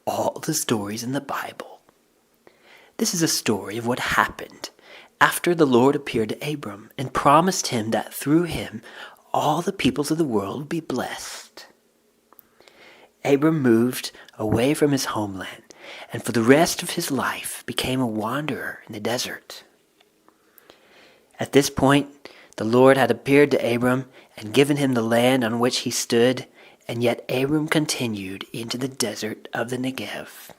all the stories in the Bible. This is a story of what happened after the Lord appeared to Abram and promised him that through him all the peoples of the world would be blessed. Abram moved away from his homeland and for the rest of his life became a wanderer in the desert. At this point, the Lord had appeared to Abram and given him the land on which he stood, and yet Abram continued into the desert of the Negev.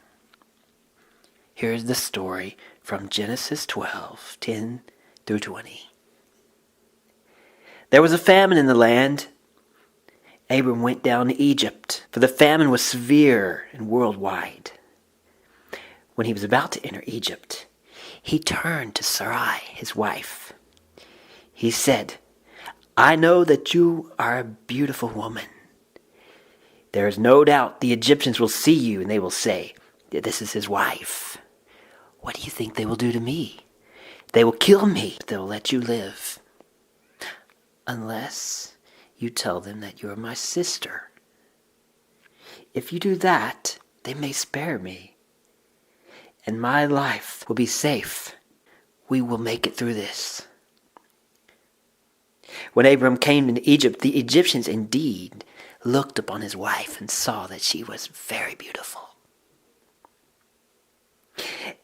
Here is the story from Genesis 12:10 through 20. There was a famine in the land. Abram went down to Egypt, for the famine was severe and worldwide. When he was about to enter Egypt, he turned to Sarai, his wife. He said, "I know that you are a beautiful woman. There is no doubt the Egyptians will see you and they will say, 'This is his wife.' What do you think they will do to me? They will kill me, but they will let you live. Unless you tell them that you are my sister. If you do that, they may spare me, and my life will be safe. We will make it through this." When Abram came into Egypt, the Egyptians indeed looked upon his wife and saw that she was very beautiful.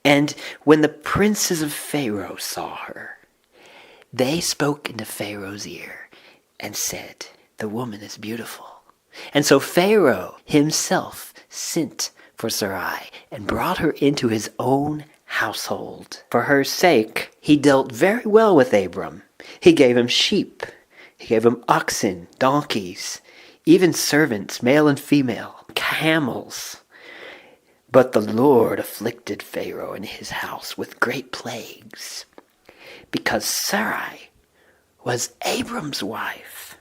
And when the princes of Pharaoh saw her, they spoke into Pharaoh's ear and said, "The woman is beautiful." And so Pharaoh himself sent for Sarai and brought her into his own household. For her sake, he dealt very well with Abram. He gave him sheep, he gave him oxen, donkeys, even servants, male and female, camels. But the Lord afflicted Pharaoh and his house with great plagues, because Sarai was Abram's wife.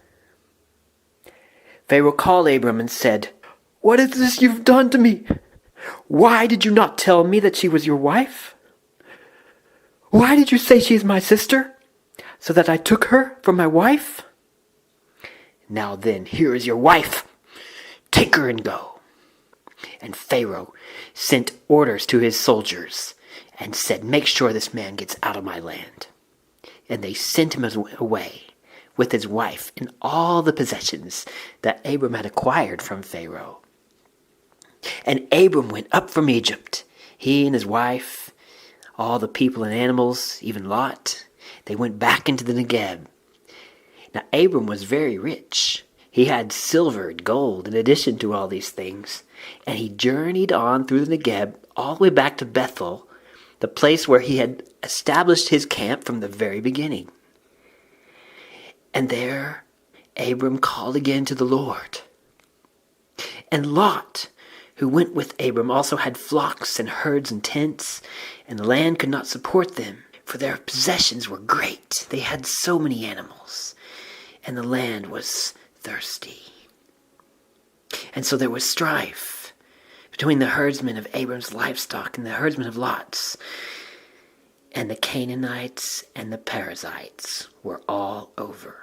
Pharaoh called Abram and said, "What is this you've done to me? Why did you not tell me that she was your wife? Why did you say she is my sister, so that I took her for my wife? Now then, here is your wife. Take her and go." And Pharaoh sent orders to his soldiers and said, "Make sure this man gets out of my land." And they sent him away with his wife and all the possessions that Abram had acquired from Pharaoh. And Abram went up from Egypt, he and his wife, all the people and animals, even Lot. They went back into the Negev. Now Abram was very rich. He had silver and gold in addition to all these things. And he journeyed on through the Negev all the way back to Bethel, the place where he had established his camp from the very beginning. And there Abram called again to the Lord. And Lot, who went with Abram, also had flocks and herds and tents, and the land could not support them, for their possessions were great. They had so many animals, and the land was thirsty. And so there was strife between the herdsmen of Abram's livestock and the herdsmen of Lot's. And the Canaanites and the Perizzites were all over.